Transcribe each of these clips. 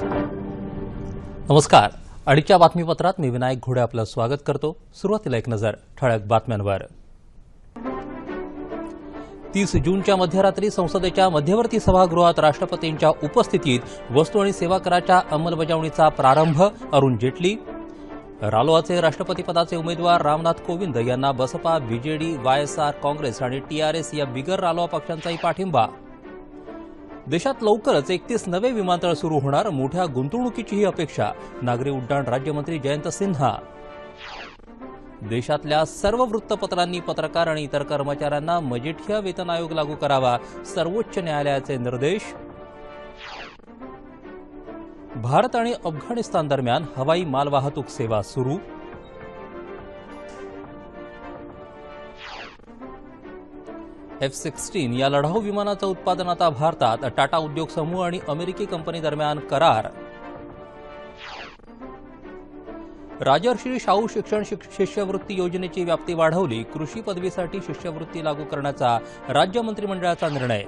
नमस्कार. अडीच्या बातमीपत्रात मी विनायक घोडे आपलं स्वागत करतो. सुरुवातीला एक नजर ठळक बातम्यांवर. 30 जूनच्या मध्यरात्री संसदेच्या मध्यवर्ती सभागृहात राष्ट्रपतींच्या उपस्थितीत वस्तू आणि सेवा कराच्या अंमलबजावणीचा प्रारंभ. अरुण जेटली. रालोआचे राष्ट्रपतीपदाचे उमेदवार रामनाथ कोविंद यांना बसपा, बीजेडी, वायएसआर, काँग्रेस आणि टीआरएस या बिगर रालोआ पक्षांचाही पाठिंबा. देशात लवकरच 31 नवे विमानतळ सुरू होणार, मोठ्या गुंतवणुकीचीही अपेक्षा. नागरी उड्डाण राज्यमंत्री जयंत सिन्हा. देशातल्या सर्व वृत्तपत्रांनी पत्रकार आणि इतर कर्मचाऱ्यांना मजिठिया वेतन आयोग लागू करावा, सर्वोच्च न्यायालयाचे निर्देश. भारत आणि अफगाणिस्तान दरम्यान हवाई मालवाहतूक सेवा सुरू. F-16 या लढाऊ विमानाचं उत्पादन आता भारतात. टाटा उद्योग समूह आणि अमेरिकी कंपनी दरम्यान करार. राजर्षी शाहू शिक्षण शिष्यवृत्ती योजनेची व्याप्ती वाढवली. कृषी पदवीसाठी शिष्यवृत्ती लागू करण्याचा राज्य मंत्रिमंडळाचा निर्णय.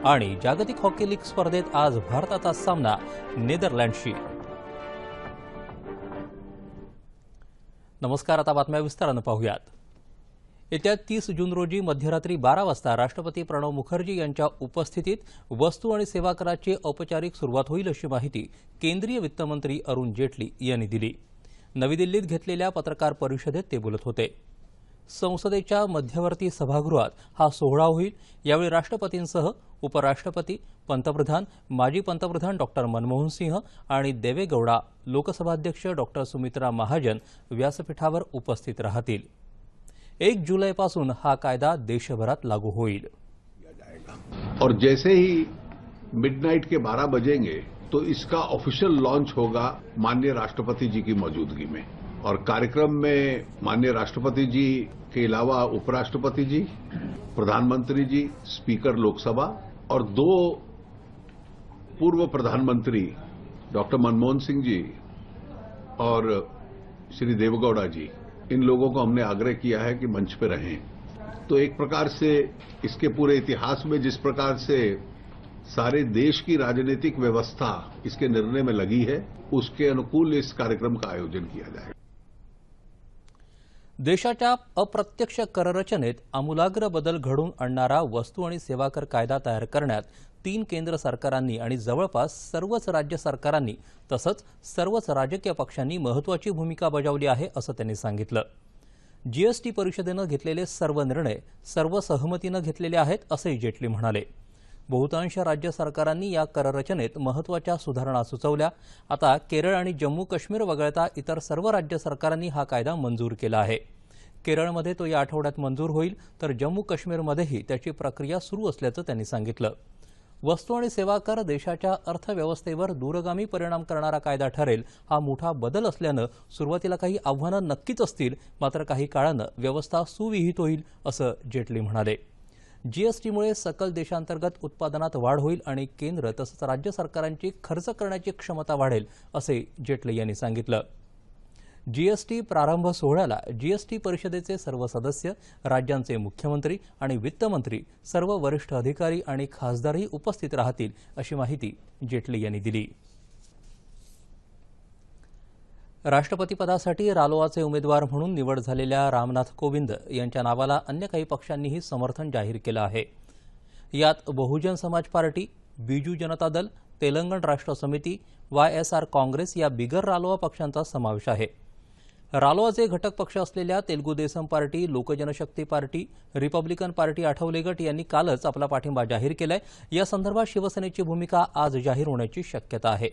आणि जागतिक हॉकी लीग स्पर्धेत आज भारताचा सामना नेदरलँडशी. नमस्कार. आता बातम्या विस्तारानं पाहूयात. येत्या 30 जून रोजी मध्यरात्री 12 वाजता राष्ट्रपती प्रणव मुखर्जी यांच्या उपस्थितीत वस्तू आणि सेवा कराची औपचारिक सुरुवात होईल, अशी माहिती केंद्रीय वित्तमंत्री अरुण जेटली यांनी दिली. नवी दिल्लीत घेतलेल्या पत्रकार परिषदेत ते बोलत होते. संसदेच्या मध्यवर्ती सभागृहात हा सोहळा होईल. यावेळी राष्ट्रपतींसह उपराष्ट्रपती, पंतप्रधान, माजी पंतप्रधान डॉ. मनमोहन सिंह आणि देवेगौडा, लोकसभाध्यक्ष डॉ. सुमित्रा महाजन व्यासपीठावर उपस्थित राहतील. 1 जुलैपासून हा कायदा देशभरात लागू होईल. और जैसे ही मिडनाइट के 12 बजेंगे तो इसका ऑफिशियल लॉन्च होगा माननीय राष्ट्रपति जी की मौजूदगी में. और कार्यक्रम में माननीय राष्ट्रपति जी के अलावा उपराष्ट्रपति जी, प्रधानमंत्री जी, स्पीकर लोकसभा और 2 पूर्व प्रधानमंत्री डॉक्टर मनमोहन सिंह जी और श्री देवेगौड़ा जी, इन लोगों को हमने आग्रह किया है कि मंच पे रहें. तो एक प्रकार से इसके पूरे इतिहास में जिस प्रकार से सारे देश की राजनीतिक व्यवस्था इसके निर्णय में लगी है, उसके अनुकूल इस कार्यक्रम का आयोजन किया जाएगा. देशाच्या अप्रत्यक्ष कररचनेत आमूलाग्र बदल घडवून आणणारा वस्तू आणि सेवा कर कायदा तयार करण्यात 3 केंद्र सरकारांनी आणि जवळपास सर्वच राज्य सरकारांनी तसंच सर्वच राजकीय पक्षांनी महत्त्वाची भूमिका बजावली आहे, असं त्यांनी सांगितलं. जीएसटी परिषदेनं घेतलेले सर्व निर्णय सर्व सहमतीनं घेतलेले आहेत, असंही जेटली म्हणाले. बहुतांश राज्य सरकारांनी या कररचनेत महत्त्वाच्या सुधारणा सुचवल्या. आता केरळ आणि जम्मू काश्मीर वगळता इतर सर्व राज्य सरकारांनी हा कायदा मंजूर केला आहे. केरळमध्ये तो या आठवड्यात मंजूर होईल, तर जम्मू काश्मीरमध्येही त्याची प्रक्रिया सुरू असल्याचं त्यांनी सांगितलं. वस्तू आणि सेवा कर देशाच्या अर्थव्यवस्थेवर दूरगामी परिणाम करणारा कायदा ठरेल. हा मोठा बदल असल्यानं सुरुवातीला काही आव्हानं नक्कीच असतील, मात्र काही काळानं व्यवस्था सुविहित होईल, असं जेटली म्हणाले. जीएसटीमुळे सकल देशांतर्गत उत्पादनात वाढ होईल आणि केंद्र तसंच राज्य सरकारांची खर्च करण्याची क्षमता वाढेल, असे जेटली यांनी सांगितलं. जीएसटी प्रारंभ सोहळ्याला जीएसटी परिषदेचे सर्व सदस्य, राज्यांचे मुख्यमंत्री आणि वित्तमंत्री, सर्व वरिष्ठ अधिकारी आणि खासदारही उपस्थित राहतील, अशी माहिती जेटली यांनी दिली. राष्ट्रपतीपदासाठी रालोआचे उमेदवार म्हणून निवड झालेल्या रामनाथ कोविंद यांच्या नावाला अन्य काही पक्षांनीही समर्थन जाहीर केलं आहे. यात बहुजन समाज पार्टी, बीजू जनता दल, तेलंगण राष्ट्र समिती, वायएसआर काँग्रेस या बिगर रालोआ पक्षांचा समावेश आहे. रालोआचे घटक पक्ष असलेल्या तेलुगू देसम पार्टी, लोकजनशक्ती पार्टी, रिपब्लिकन पार्टी आठवले गट यांनी कालच आपला पाठिंबा जाहीर केलाय. या संदर्भात शिवसेनेची भूमिका आज जाहीर होण्याची शक्यता आहे.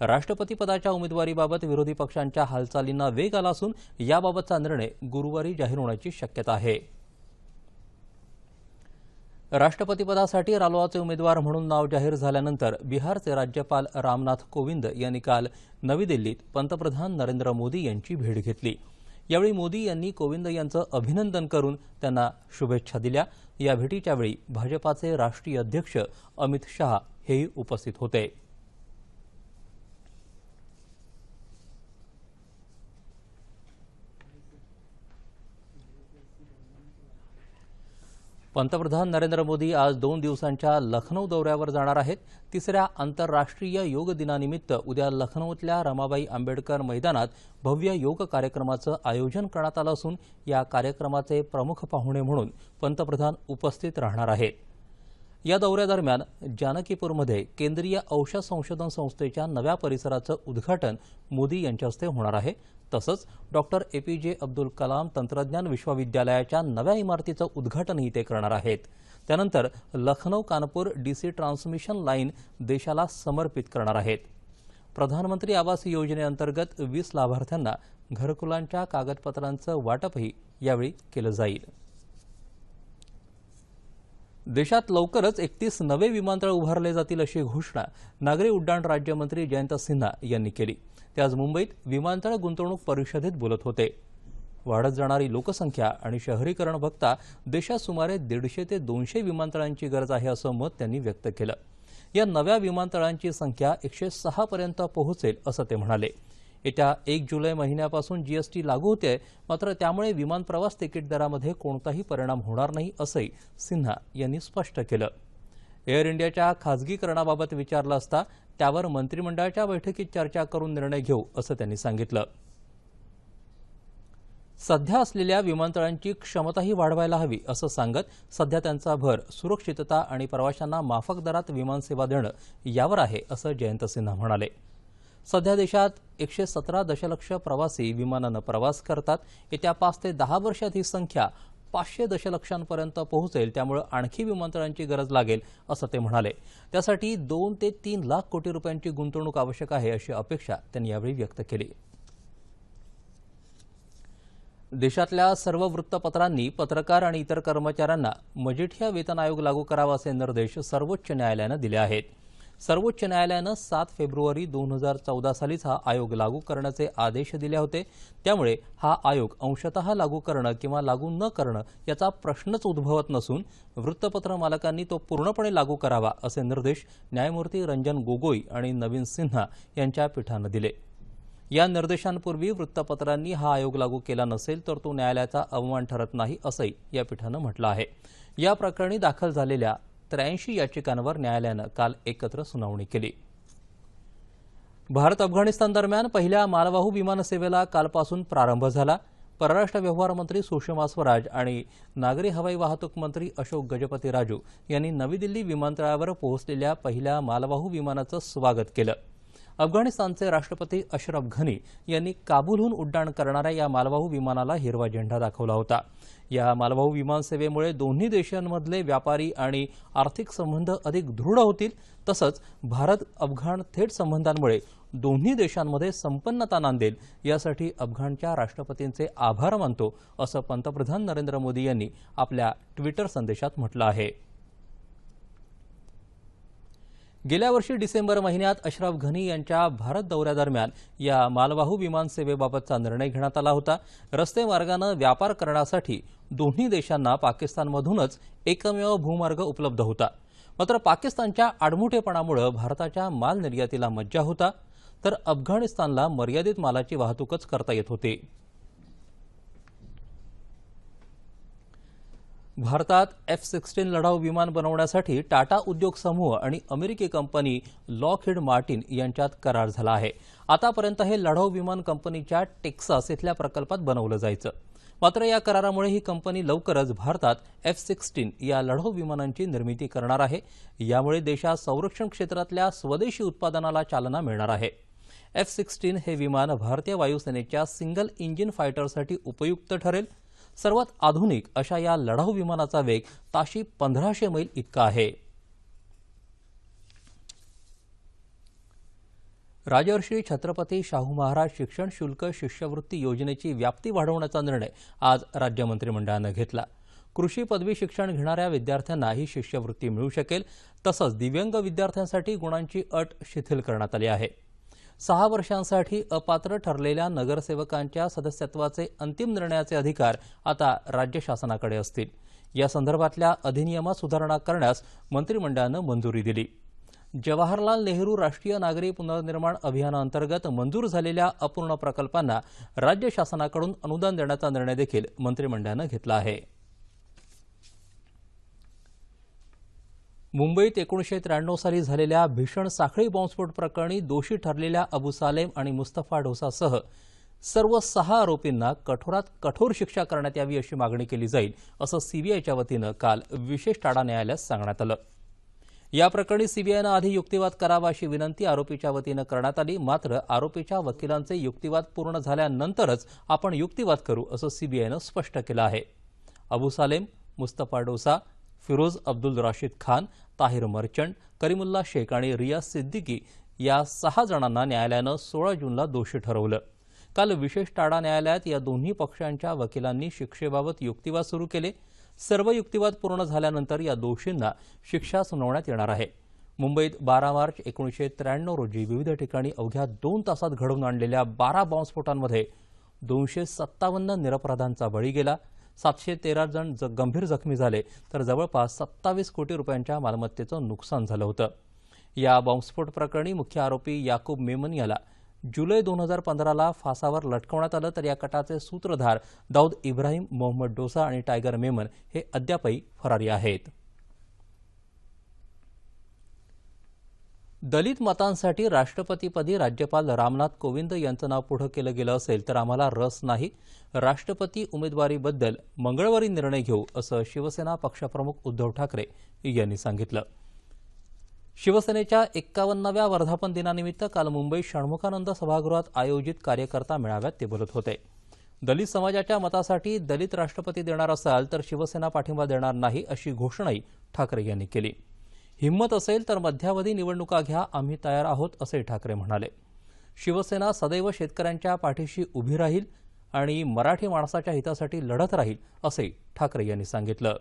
राष्ट्रपतीपदाच्या उमेदवारीबाबत विरोधी पक्षांच्या हालचालींना वेग आला असून याबाबतचा निर्णय गुरुवारी जाहीर होण्याची शक्यता आहे. राष्ट्रपतीपदासाठी रालोआचे उमेदवार म्हणून नाव जाहीर झाल्यानंतर बिहारचे राज्यपाल रामनाथ कोविंद यांनी काल नवी दिल्लीत पंतप्रधान नरेंद्र मोदी यांची भेट घेतली. यावेळी मोदी यांनी कोविंद यांचं अभिनंदन करून त्यांना शुभेच्छा दिल्या. या भेटीच्या वेळी भाजपाचे राष्ट्रीय अध्यक्ष अमित शहा हेही उपस्थित होते. पंतप्रधान नरेंद्र मोदी आज 2 दिवसांच्या लखनौ दौऱ्यावर जाणार आहेत. तिसऱ्या आंतरराष्ट्रीय योग दिनानिमित्त उद्या लखनौतल्या रमाबाई आंबेडकर मैदानात भव्य योग कार्यक्रमाचं आयोजन करण्यात आलं असून या कार्यक्रमाचे प्रमुख पाहुणे म्हणून पंतप्रधान उपस्थित राहणार आहेत. या दौऱ्यादरम्यान जानकीपूरमध्ये केंद्रीय औषध संशोधन संस्थेच्या नव्या परिसराचं उद्घाटन मोदी यांच्या हस्ते होणार आहे. तसंच डॉक्टर APJ अब्दुल कलाम तंत्रज्ञान विश्वविद्यालयाच्या नव्या इमारतीचं उद्घाटनही ते करणार आहेत. त्यानंतर Lucknow Kanpur DC transmission line देशाला समर्पित करणार आहेत. प्रधानमंत्री आवास योजनेअंतर्गत 20 लाभार्थ्यांना घरकुलांच्या कागदपत्रांचं वाटपही यावेळी केलं जाईल. देशात लवकरच 31 नवे विमानतळ उभारले जातील अशी घोषणा नागरी उड्डाण राज्यमंत्री जयंत सिन्हा यांनी केली. ते आज मुंबईत विमानतळ गुंतवणूक परिषदेत बोलत होते. वाढत जाणारी लोकसंख्या आणि शहरीकरण बघता देशात सुमारे 150 ते 200 विमानतळांची गरज आहे असं मत त्यांनी व्यक्त केलं. या नव्या विमानतळांची संख्या 106 पर्यंत पोहोचेल असं ते म्हणाले. येत्या 1 जुलै महिन्यापासून GST लागू होते, मात्र त्यामुळे विमान प्रवास तिकीट दरामध्ये कोणताही परिणाम होणार नाही असंही सिन्हा यांनी स्पष्ट केलं. एअर इंडियाच्या खासगीकरणाबाबत विचारलं असता त्यावर मंत्रिमंडळाच्या बैठकीत चर्चा करून निर्णय घेऊ असं त्यांनी सांगितलं. सध्या असलेल्या विमानतळांची क्षमताही वाढवायला हवी असं सांगत सध्या त्यांचा भर सुरक्षितता आणि प्रवाशांना माफक दरात विमानसेवा देणं यावर आहे असं जयंत सिन्हा म्हणाले. सध्या देशात 117 दशलक्ष प्रवासी विमानानं प्रवास करतात. येत्या 5 ते 10 वर्षात ही संख्या 500 दशलक्षांपर्यंत पोहोचेल. त्यामुळे आणखी विमानतळांची गरज लागेल असं ते म्हणाले. त्यासाठी 2 ते 3 लाख कोटी रुपयांची गुंतवणूक आवश्यक आहे अशी अपेक्षा त्यांनी यावेळी व्यक्त केली. देशातल्या सर्व वृत्तपत्रांनी पत्रकार आणि इतर कर्मचाऱ्यांना मजिठिया वेतन आयोग लागू करावा असे निर्देश सर्वोच्च न्यायालयानं दिले आहेत. सर्वोच्च न्यायालयानं 7 फेब्रुवारी 2014 सालीच हा आयोग लागू करण्याचे आदेश दिले होते. त्यामुळे हा आयोग अंशतः लागू करणं किंवा लागू न करणं याचा प्रश्नच उद्भवत नसून वृत्तपत्र मालकांनी तो पूर्णपणे लागू करावा असे निर्देश न्यायमूर्ती रंजन गोगोई आणि नवीन सिन्हा यांच्या पीठानं दिले. या निर्देशांपूर्वी वृत्तपत्रांनी हा आयोग लागू केला नसेल तर तो न्यायालयाचा अवमान ठरत नाही असंही या पीठानं म्हटलं आहे. या प्रकरणी दाखल झालेल्या 83 याचिकांवर न्यायालयानं काल एकत्र सुनावणी केली. भारत अफगाणिस्तान दरम्यान पहिल्या मालवाहू विमानसेवेला कालपासून प्रारंभ झाला. परराष्ट्र व्यवहार मंत्री सुषमा स्वराज आणि नागरी हवाई वाहतूक मंत्री अशोक गजपती राजू यांनी नवी दिल्ली विमानतळावर पोहोचलेल्या पहिल्या मालवाहू विमानाचं स्वागत केलं. अफगाणिस्तानचे राष्ट्रपती अशरफ घनी यांनी काबूलहून उड्डाण करणाऱ्या या मालवाहू विमानाला हिरवा झेंडा दाखवला होता. या मालवाहू विमानसेवेमुळे दोन्ही देशांमधले व्यापारी आणि आर्थिक संबंध अधिक दृढ होतील. तसंच भारत अफगाण थेट संबंधांमुळे दोन्ही देशांमध्ये संपन्नता नांदेल. यासाठी अफगाणच्या राष्ट्रपतींचे आभार मानतो असं पंतप्रधान नरेंद्र मोदी यांनी आपल्या ट्विटर संदेशात म्हटलं आहे. गेल्या वर्षी डिसेंबर महिन्यात अशरफ घनी यांच्या भारत दौऱ्यादरम्यान या मालवाहू विमानसेवेबाबतचा निर्णय घेण्यात आला होता. रस्ते मार्गानं व्यापार करण्यासाठी दोन्ही देशांना पाकिस्तानमधूनच एकमेव भूमार्ग उपलब्ध होता. मात्र पाकिस्तानच्या आडमुठेपणामुळे भारताच्या माल निर्यातीला मज्जा होता, तर अफगाणिस्तानला मर्यादित मालाची वाहतूकच करता येत होती. भारतात F-16 लढाऊ विमान बनवण्यासाठी टाटा उद्योग समूह आणि अमेरिकी कंपनी लॉकहीड मार्टिन यांच्यात करार झाला आहे. आतापर्यंत हे लढाऊ विमान कंपनीच्या टेक्सास इथल्या प्रकल्पात बनवलं जायचं. मात्र या करारामुळे ही कंपनी लवकरच भारतात F-16 या लढाऊ विमानांची निर्मिती करणार आहे. यामुळे देशात संरक्षण क्षेत्रातल्या स्वदेशी उत्पादनाला चालना मिळणार आहे. F-16 हे विमान भारतीय वायुसेनेच्या सिंगल इंजिन फायटरसाठी उपयुक्त ठरेल. सर्वात आधुनिक अशा या लढाऊ विमानाचा वेग ताशी 1500 मैल इतका आहे. राजर्षी छत्रपती शाहू महाराज शिक्षण शुल्क शिष्यवृत्ती योजनेची व्याप्ती वाढवण्याचा निर्णय आज राज्य मंत्रिमंडळानं घेतला. कृषी पदवी शिक्षण घेणाऱ्या विद्यार्थ्यांना ही शिष्यवृत्ती मिळू शकेल. तसंच दिव्यांग विद्यार्थ्यांसाठी गुणांची अट शिथिल करण्यात आली आहे. 6 वर्षांसाठी अपात्र ठरलेल्या नगरसेवकांच्या सदस्यत्वाचे अंतिम निर्णयाचे अधिकार आता राज्य शासनाकडे असतील. या संदर्भातल्या अधिनियमात सुधारणा करण्यास मंत्रिमंडळानं मंजुरी दिली. जवाहरलाल नेहरू राष्ट्रीय नागरी पुनर्निर्माण अभियानाअंतर्गत मंजूर झालेल्या अपूर्ण प्रकल्पांना राज्य शासनाकडून अनुदान देण्याचा निर्णय देखील मंत्रिमंडळानं घेतला आहे. मुंबईत 1993 साली झालेल्या भीषण साखळी बॉम्बस्फोट प्रकरणी दोषी ठरलेल्या अबू सालेम आणि मुस्तफा ढोसासह सर्व 6 आरोपींना कठोरात कठोर शिक्षा करण्यात यावी अशी मागणी केली जाईल असं सीबीआयच्या वतीनं काल विशेष टाडा न्यायालयात सांगण्यात आलं. या प्रकरणी सीबीआयनं आधी युक्तिवाद करावा अशी विनंती आरोपीच्या वतीनं करण्यात आली. मात्र आरोपीच्या वकिलांचे युक्तिवाद पूर्ण झाल्यानंतरच आपण युक्तिवाद करू असं सीबीआयनं स्पष्ट केलं आहे. अबू सालेम, मुस्तफा ढोसा, फिरोज अब्दुल राशीद खान, ताहिर मर्चंट, करीमुल्ला शेख आणि रियाज सिद्दीकी या 6 जणांना न्यायालयानं 16 जूनला दोषी ठरवलं. काल विशेष टाडा न्यायालयात या दोन्ही पक्षांच्या वकिलांनी शिक्षेबाबत युक्तिवाद सुरू केले. सर्व युक्तिवाद पूर्ण झाल्यानंतर या दोषींना शिक्षा सुनावण्यात येणार आहे. मुंबईत 12 मार्च 1993 रोजी विविध ठिकाणी अवघ्या 2 तासात घडवून आणलेल्या 12 बॉम्बस्फोटांमध्ये 257 निरपराधांचा बळी गेला. 713 जण गंभीर जखमी झाले तर जवळपास 27 कोटी रुपयांच्या मालमत्तेचं नुकसान झालं होतं. या बॉम्बस्फोट प्रकरणी मुख्य आरोपी याकूब मेमन याला जुलै 2015ला फासावर लटकवण्यात आलं तर या कटाचे सूत्रधार दाऊद इब्राहिम, मोहम्मद डोसा आणि टायगर मेमन हे अद्यापही फरारी आहेत. दलित मतांसाठी राष्ट्रपतीपदी राज्यपाल रामनाथ कोविंद यांचं नाव पुढे केलं गेलं असेल तर आम्हाला रस नाही. राष्ट्रपती उमेदवारीबद्दल मंगळवारी निर्णय घेऊ असं शिवसेना पक्षप्रमुख उद्धव ठाकरे यांनी सांगितलं. शिवसेनेच्या 51व्या वर्धापन दिनानिमित्त काल मुंबईत षण्मुखानंद सभागृहात आयोजित कार्यकर्ता मेळाव्यात ते बोलत होते. दलित समाजाच्या मतासाठी दलित राष्ट्रपती देणार असाल तर शिवसेना पाठिंबा देणार नाही अशी घोषणाही ठाकरे यांनी केली. हिंमत असेल तर मध्यावधी निवडणुका घ्या, आम्ही तयार आहोत असे ठाकरे म्हणाले. शिवसेना सदैव शेतकऱ्यांच्या पाठीशी उभी राहील आणि मराठी माणसाच्या हितासाठी लढत राहील असे ठाकरे यांनी सांगितलं.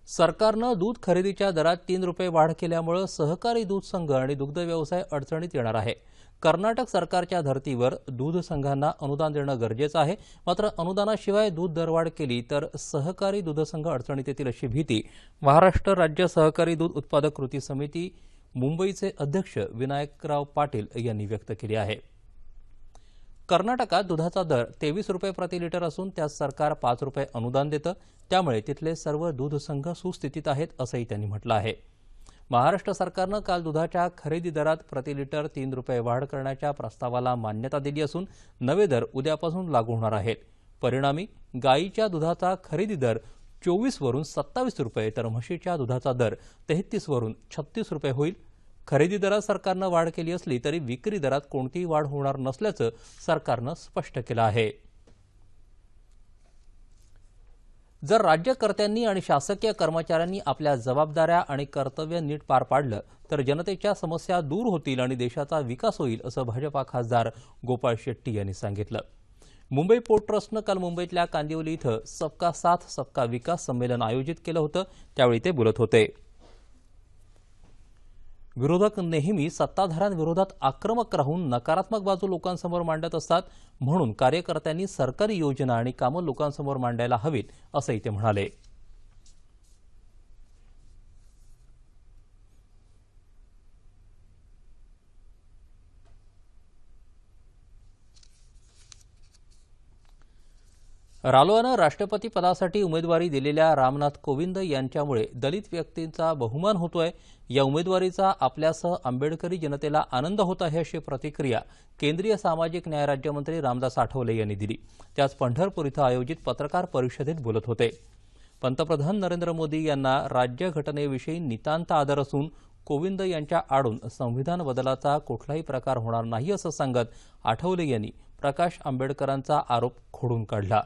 सरकारनं दूध खरेदीच्या दरात 3 रुपये वाढ केल्यामुळे सहकारी दूध संघ आणि दुग्ध व्यवसाय अडचणीत येणार आहे. कर्नाटक सरकारच्या धर्तीवर दूध संघांना अनुदान देणं गरजेचं आहे. मात्र अनुदानाशिवाय दूध दरवाढ केली तर सहकारी दूध संघ अडचणीत येतील अशी भीती महाराष्ट्र राज्य सहकारी दूध उत्पादक कृती समिती मुंबईचे अध्यक्ष विनायकराव पाटील यांनी व्यक्त केली आहे. कर्नाटकात दुधाचा दर 23 रुपये प्रति लिटर असून त्यात सरकार 5 रुपये अनुदान देतं. त्यामुळे तिथले सर्व दूध संघ सुस्थितीत आहेत असंही त्यांनी म्हटलं आहे. महाराष्ट्र सरकारनं काल दुधाच्या खरेदी दरात प्रति लिटर 3 रुपये वाढ करण्याच्या प्रस्तावाला मान्यता दिली असून नवे दर उद्यापासून लागू होणार आहेत. परिणामी गायीच्या दुधाचा खरेदी दर 24 वरून 27 रुपये तर म्हशीच्या दुधाचा दर 33 वरून 36 रुपये होईल. खरेदी दरात सरकारनं वाढ केली असली तरी विक्री दरात कोणतीही वाढ होणार नसल्याचं सरकारनं स्पष्ट केलं आहे. जर राज्यकर्त्यांनी आणि शासकीय कर्मचाऱ्यांनी आपल्या जबाबदाऱ्या आणि कर्तव्य नीट पार पाडलं तर जनतेच्या समस्या दूर होतील आणि देशाचा विकास होईल असं भाजपा खासदार गोपाळ शेट्टी यांनी सांगितलं. मुंबई पोर्ट ट्रस्टनं काल मुंबईतल्या कांदिवली इथं सबका साथ सबका विकास संमेलन आयोजित केलं होतं. त्यावेळी ते बोलत होते. विरोधक नेहमी सत्ताधाऱ्यांविरोधात आक्रमक राहून नकारात्मक बाजू लोकांसमोर मांडत असतात. म्हणून कार्यकर्त्यांनी सरकारी योजना आणि कामं लोकांसमोर मांडायला हवीत असंही ते म्हणाले. रालोआनं राष्ट्रपती पदासाठी उमेदवारी दिलेल्या रामनाथ कोविंद यांच्यामुळे दलित व्यक्तींचा बहुमान होतोय. या उमेदवारीचा आपल्यासह आंबेडकरी जनतेला आनंद होत आहे अशी प्रतिक्रिया केंद्रीय सामाजिक न्याय राज्यमंत्री रामदास आठवले यांनी दिली. ते आज पंढरपूर इथं आयोजित पत्रकार परिषदेत बोलत होते. पंतप्रधान नरेंद्र मोदी यांना राज्यघटनेविषयी नितांत आदर असून कोविंद यांच्या आडून संविधान बदलाचा कुठलाही प्रकार होणार नाही असं सांगत आठवले यांनी प्रकाश आंबेडकरांचा आरोप खोडून काढला.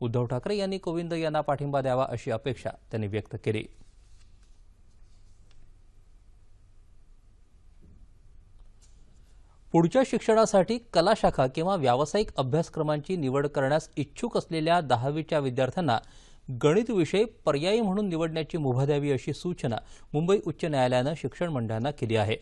उद्धव ठाकरे यांनी कोविंद यांना पाठिंबा द्यावा अशी अपेक्षा त्यांनी व्यक्त केली. पुढच्या शिक्षणासाठी कला शाखा किंवा व्यावसायिक अभ्यासक्रमांची निवड करण्यास इच्छुक असलेल्या 10वीच्या विद्यार्थ्यांना गणित विषय पर्यायी म्हणून निवडण्याची मुभा द्यावी अशी सूचना मुंबई उच्च न्यायालयानं शिक्षण मंडळांना केली आहे.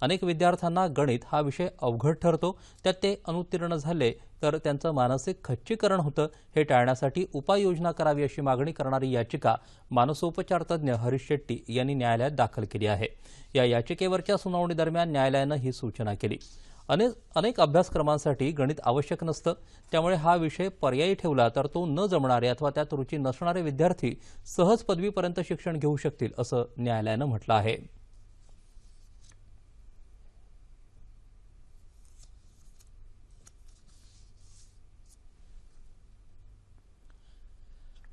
अनेक विद्यार्थ्यांना गणित हा विषय अवघड ठरतो. त्यात ते अनुत्तीर्ण झाले तर त्यांचं मानसिक खच्चीकरण होतं. हे टाळण्यासाठी उपाययोजना करावी अशी मागणी करणारी याचिका मानसोपचार तज्ज्ञ हरीश शेट्टी यांनी न्यायालयात दाखल केली आहे. या याचिकेवरच्या सुनावणी दरम्यान न्यायालयानं ही सूचना केली. अनेक अभ्यासक्रमांसाठी गणित आवश्यक नसतं, त्यामुळे हा विषय पर्यायी ठेवला तर तो न जमणारे अथवा त्यात रुची नसणारे विद्यार्थी सहज पदवीपर्यंत शिक्षण घेऊ शकतील, असं न्यायालयानं म्हटलं आहे.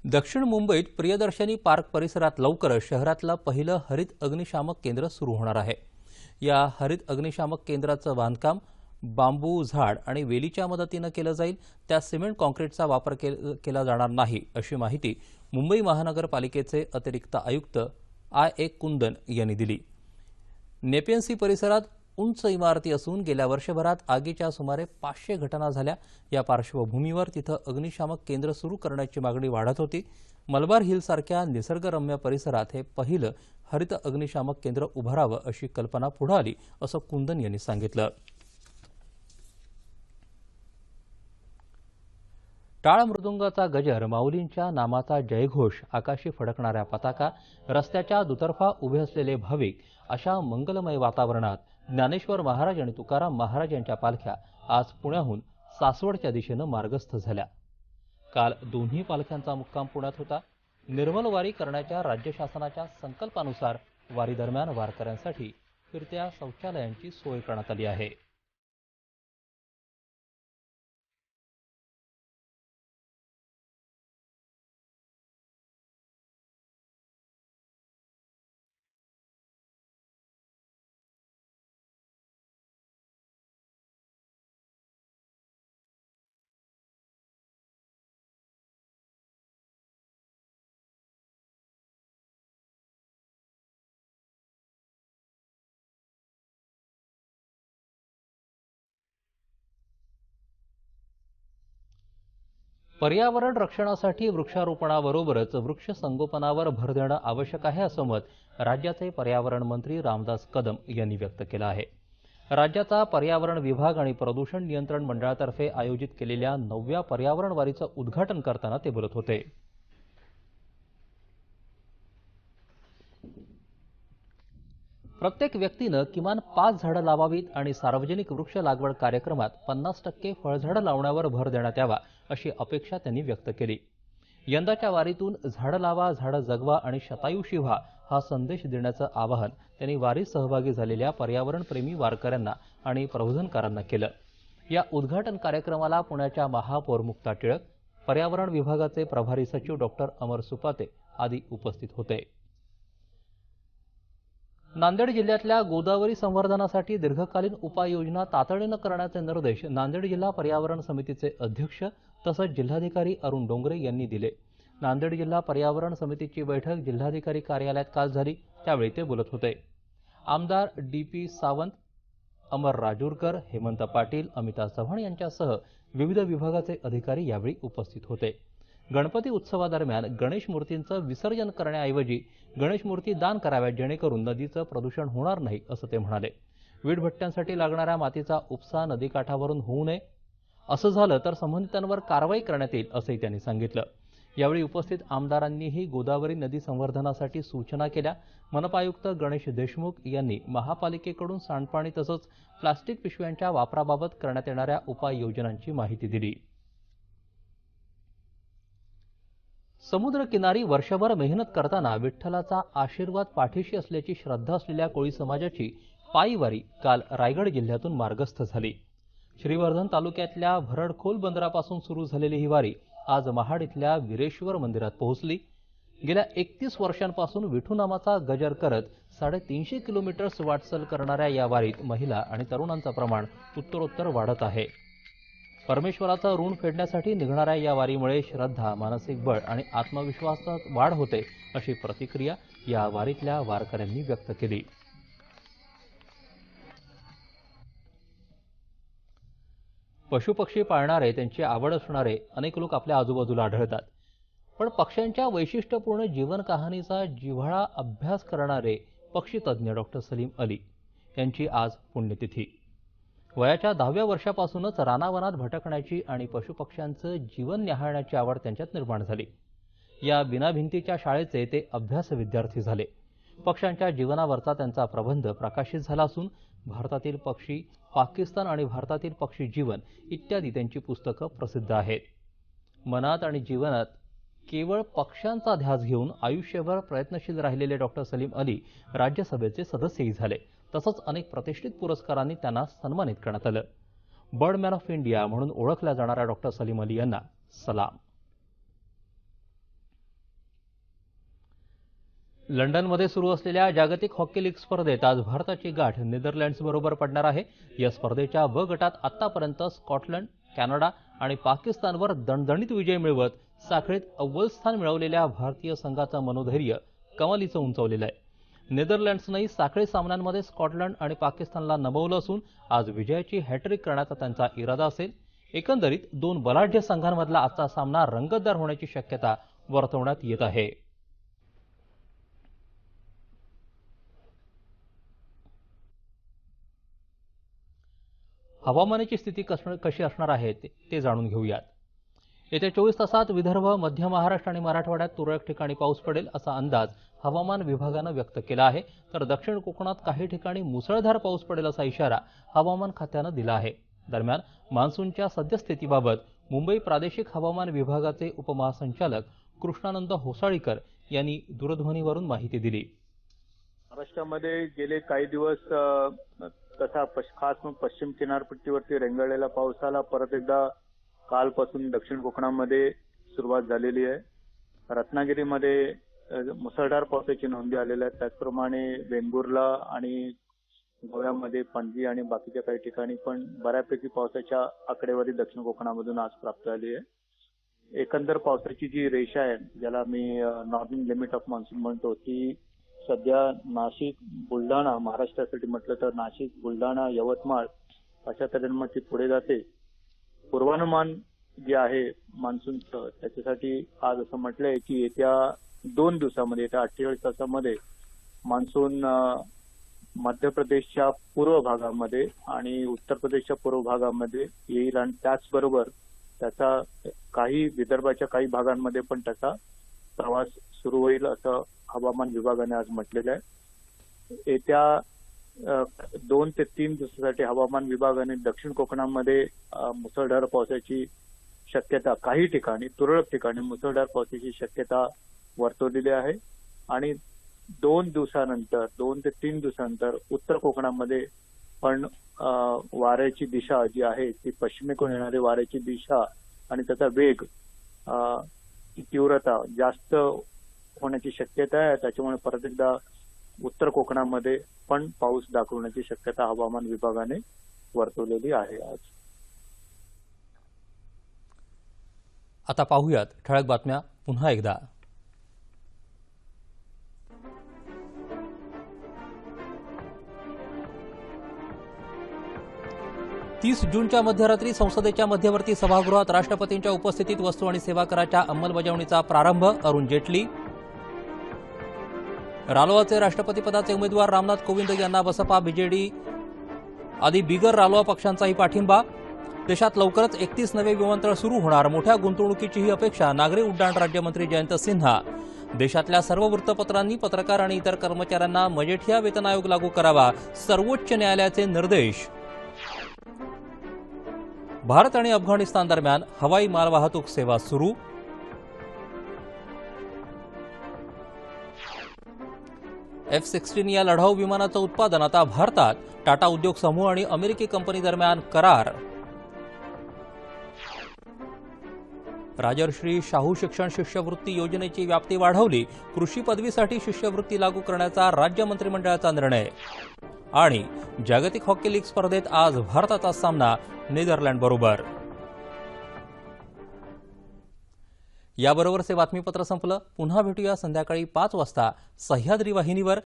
दक्षिण मुंबईत प्रियदर्शनी पार्क परिसरात लवकरच शहरातलं पहिलं हरित अग्निशामक केंद्र सुरू होणार आहे. या हरित अग्निशामक केंद्राचं बांधकाम बांबू, झाड आणि वेलीच्या मदतीनं केलं जाईल. त्यात सिमेंट काँक्रीटचा वापर केला जाणार नाही, अशी माहिती मुंबई महानगरपालिकेचे अतिरिक्त आयुक्त A. कुंदन यांनी दिली. नेपियन सी परिसरात उंच इमारती असून गेल्या वर्षभरात आगीच्या सुमारे 500 घटना झाल्या. या पार्श्वभूमीवर तिथं अग्निशामक केंद्र सुरू करण्याची मागणी वाढत होती. मलबार हिलसारख्या निसर्गरम्य परिसरात हे पहिलं हरित अग्निशामक केंद्र उभारावं अशी कल्पना पुढे आली, असं कुंदन यांनी सांगितलं. टाळ मृदुंगाचा गजर, माऊलींच्या नामाचा जयघोष, आकाशी फडकणाऱ्या पताका, रस्त्याच्या दुतर्फा उभे असलेले भाविक अशा मंगलमय वातावरणात ज्ञानेश्वर महाराज आणि तुकाराम महाराज यांच्या पालख्या आज पुण्याहून सासवडच्या दिशेनं मार्गस्थ झाल्या. काल दोन्ही पालख्यांचा मुक्काम पुण्यात होता. निर्मल वारी करण्याच्या राज्य शासनाच्या संकल्पानुसार वारी दरम्यान वारकऱ्यांसाठी फिरत्या शौचालयांची सोय करण्यात आली आहे. पर्यावरण रक्षणासाठी वृक्षारोपणाबरोबरच वृक्ष संगोपनावर भर देणं आवश्यक आहे, असं मत राज्याचे पर्यावरण मंत्री रामदास कदम यांनी व्यक्त केलं आहे. राज्याचा पर्यावरण विभाग आणि प्रदूषण नियंत्रण मंडळातर्फे आयोजित केलेल्या 9व्या पर्यावरण वारीचं उद्घाटन करताना ते बोलत होते. प्रत्येक व्यक्तीनं किमान 5 झाडं लावावीत आणि सार्वजनिक वृक्ष लागवड कार्यक्रमात 50% फळझाडं लावण्यावर भर देण्यात यावा, अशी अपेक्षा त्यांनी व्यक्त केली. यंदाच्या वारीतून झाडं लावा, झाडं जगवा आणि शतायुषी व्हा हा संदेश देण्याचं आवाहन त्यांनी वारीत सहभागी झालेल्या पर्यावरणप्रेमी वारकऱ्यांना आणि प्रबोधनकारांना केलं. या उद्घाटन कार्यक्रमाला पुण्याच्या महापौर मुक्ता टिळक, पर्यावरण विभागाचे प्रभारी सचिव डॉक्टर अमर सुपाते आदी उपस्थित होते. नांदेड जिल्ह्यातल्या गोदावरी संवर्धनासाठी दीर्घकालीन उपाययोजना तातडीनं करण्याचे निर्देश नांदेड जिल्हा पर्यावरण समितीचे अध्यक्ष तसंच जिल्हाधिकारी अरुण डोंगरे यांनी दिले. नांदेड जिल्हा पर्यावरण समितीची बैठक जिल्हाधिकारी कार्यालयात काल झाली, त्यावेळी ते बोलत होते. आमदार DP सावंत, अमर राजूरकर, हेमंत पाटील, अमिता चव्हाण यांच्यासह विविध विभागाचे अधिकारी यावेळी उपस्थित होते. गणपती उत्सवादरम्यान गणेश मूर्तींचं विसर्जन करण्याऐवजी गणेश मूर्ती दान कराव्यात, जेणेकरून नदीचं प्रदूषण होणार नाही, असं ते म्हणाले. वीटभट्ट्यांसाठी लागणाऱ्या मातीचा उपसा नदीकाठावरून होऊ नये, असं झालं तर संबंधितांवर कारवाई करण्यात येईल, असंही त्यांनी सांगितलं. यावेळी उपस्थित आमदारांनीही गोदावरी नदी संवर्धनासाठी सूचना केल्या. मनपा आयुक्त गणेश देशमुख यांनी महापालिकेकडून सांडपाणी तसंच प्लास्टिक पिशव्यांच्या वापराबाबत करण्यात येणाऱ्या उपाययोजनांची माहिती दिली. समुद्रकिनारी वर्षभर मेहनत करताना विठ्ठलाचा आशीर्वाद पाठीशी असल्याची श्रद्धा असलेल्या कोळी समाजाची पायी वारी काल रायगड जिल्ह्यातून मार्गस्थ झाली. श्रीवर्धन तालुक्यातल्या भरडखोल बंदरापासून सुरू झालेली ही वारी आज महाड इथल्या वीरेश्वर मंदिरात पोहोचली. गेल्या 31 वर्षांपासून विठूनामाचा गजर करत 350 किलोमीटर्स वाटचाल करणाऱ्या या वारीत महिला आणि तरुणांचं प्रमाण उत्तरोत्तर वाढत आहे. परमेश्वराचं ऋण फेडण्यासाठी निघणाऱ्या या वारीमुळे श्रद्धा, मानसिक बळ आणि आत्मविश्वासात वाढ होते, अशी प्रतिक्रिया या वारीतल्या वारकऱ्यांनी व्यक्त केली. पशुपक्षी पाळणारे, त्यांची आवड असणारे अनेक लोक आपल्या आजूबाजूला आढळतात. पण पक्ष्यांच्या वैशिष्ट्यपूर्ण जीवन कहाणीचा जिव्हाळा अभ्यास करणारे पक्षीतज्ञ डॉक्टर सलीम अली यांची आज पुण्यतिथी. वयाच्या 10व्या वर्षापासूनच रानावनात भटकण्याची आणि पशुपक्ष्यांचं जीवन न्याहाळण्याची आवड त्यांच्यात निर्माण झाली. या बिनाभिंतीच्या शाळेचे ते अभ्यास विद्यार्थी झाले. पक्ष्यांच्या जीवनावरचा त्यांचा प्रबंध प्रकाशित झाला असून भारतातील पक्षी, पाकिस्तान आणि भारतातील पक्षी जीवन इत्यादी त्यांची पुस्तकं प्रसिद्ध आहेत. मनात आणि जीवनात केवळ पक्ष्यांचा ध्यास घेऊन आयुष्यभर प्रयत्नशील राहिलेले डॉक्टर सलीम अली राज्यसभेचे सदस्यही झाले. तसंच अनेक प्रतिष्ठित पुरस्कारांनी त्यांना सन्मानित करण्यात आलं. बर्डमॅन ऑफ इंडिया म्हणून ओळखल्या जाणाऱ्या डॉक्टर सलीम अली यांना सलाम. लंडनमध्ये सुरू असलेल्या जागतिक हॉकी लीग स्पर्धेत आज भारताची गाठ नेदरलँड्सबरोबर पडणार आहे. या स्पर्धेच्या ब गटात आतापर्यंत स्कॉटलंड, कॅनडा आणि पाकिस्तानवर दणदणीत विजय मिळवत साखळीत अव्वल स्थान मिळवलेल्या भारतीय संघाचं मनोधैर्य कमालीचं उंचावलेलं आहे. नेदरलँड्सनंही साखळी सामन्यांमध्ये स्कॉटलंड आणि पाकिस्तानला नमवलं असून आज विजयाची हॅट्रिक करण्याचा त्यांचा इरादा असेल. एकंदरीत दोन बलाढ्य संघांमधला आजचा सामना रंगतदार होण्याची शक्यता वर्तवण्यात येत आहे. हवामानाची स्थिती कशी असणार आहे ते जाणून घेऊयात. येत्या 24 तासात विदर्भ, मध्य महाराष्ट्र आणि मराठवाड्यात तुरळक ठिकाणी पाऊस पडेल असा अंदाज हवामान विभागानं व्यक्त केला आहे. तर दक्षिण कोकणात काही ठिकाणी मुसळधार पाऊस पडेल असा इशारा हवामान खात्यानं दिला आहे. दरम्यान मान्सूनच्या सद्यस्थितीबाबत मुंबई प्रादेशिक हवामान विभागाचे उपमहासंचालक कृष्णानंद होसाळीकर यांनी दूरध्वनीवरून माहिती दिली. महाराष्ट्रामध्ये गेले काही दिवस तसा खास पश्चिम किनारपट्टीवरती रेंगाळलेला पावसाला परत एकदा कालपासून दक्षिण कोकणामध्ये सुरुवात झालेली आहे. रत्नागिरीमध्ये मुसळधार पावसाची नोंदी आलेल्या आहेत. त्याचप्रमाणे वेंगुर्ला आणि गोव्यामध्ये पणजी आणि बाकीच्या काही ठिकाणी पण बऱ्यापैकी पावसाच्या आकडेवारी दक्षिण कोकणामधून आज प्राप्त झाली आहे. एकंदर पावसाची जी रेषा आहे, ज्याला मी नॉर्दर्न लिमिट ऑफ मान्सून म्हणतो, ती सध्या नाशिक, बुलढाणा, महाराष्ट्रासाठी म्हटलं तर नाशिक, बुलढाणा, यवतमाळ अशा तऱ्हेनं ती पुढे जाते. पूर्वानुमान जे आहे मान्सूनचं, त्याच्यासाठी आज असं म्हटलंय की येत्या 2 दिवसामध्ये, येत्या 48 तासामध्ये मान्सून मध्य प्रदेशच्या पूर्व भागामध्ये आणि उत्तर प्रदेशच्या पूर्व भागामध्ये येईल आणि त्याचबरोबर त्याचा काही विदर्भाच्या काही भागांमध्ये पण त्याचा प्रवास सुरू होईल असं हवामान विभागाने आज म्हटलेलं आहे. येत्या 2 ते 3 दिवसासाठी हवामान विभागाने दक्षिण कोकणामध्ये मुसळधार पावसाची शक्यता, काही ठिकाणी तुरळक ठिकाणी मुसळधार पावसाची शक्यता वर्तवलेली आहे. आणि 2 दिवसानंतर 2 ते 3 दिवसानंतर उत्तर कोकणामध्ये पण वाऱ्याची दिशा जी आहे ती पश्चिमेकडून येणारी वाऱ्याची दिशा आणि त्याचा वेग, तीव्रता जास्त होण्याची शक्यता आहे. त्याच्यामुळे परत एकदा उत्तर कोकणामध्ये पण पाऊस दाखवण्याची शक्यता हवामान विभागाने वर्तवलेली आहे आज. आता पाहूयात ठळक बातम्या पुन्हा एकदा. 30 जूनच्या मध्यरात्री संसदेच्या मध्यवर्ती सभागृहात राष्ट्रपतींच्या उपस्थितीत वस्तू आणि सेवा कराच्या अंमलबजावणीचा प्रारंभ. अरुण जेटली. रालोआचे राष्ट्रपतीपदाचे उमेदवार रामनाथ कोविंद यांना बसपा, बीजेडी आदी बिगर रालोआ पक्षांचाही पाठिंबा. देशात लवकरच 31 नवे विमानतळ सुरू होणार, मोठ्या गुंतवणुकीचीही अपेक्षा. नागरी उड्डाण राज्यमंत्री जयंत सिन्हा. देशातल्या सर्व वृत्तपत्रांनी पत्रकार आणि इतर कर्मचाऱ्यांना मजेठिया वेतन आयोग लागू करावा, सर्वोच्च न्यायालयाचे निर्देश. भारत आणि अफगाणिस्तान दरम्यान हवाई मालवाहतूक सेवा सुरू. F-16 या लढाऊ विमानाचं उत्पादन आता भारतात. टाटा उद्योग समूह आणि अमेरिकी कंपनी दरम्यान करार. राजर्षी शाहू शिक्षण शिष्यवृत्ती योजनेची व्याप्ती वाढवली. कृषी पदवीसाठी शिष्यवृत्ती लागू करण्याचा राज्य मंत्रिमंडळाचा निर्णय. आणि जागतिक हॉकी लीग स्पर्धेत आज भारताचा सामना नेदरलँडबरोबर. याबरोबरच हे बातमीपत्र संपलं. पुन्हा भेटूया संध्याकाळी 5 वाजता सह्याद्री वाहिनीवर.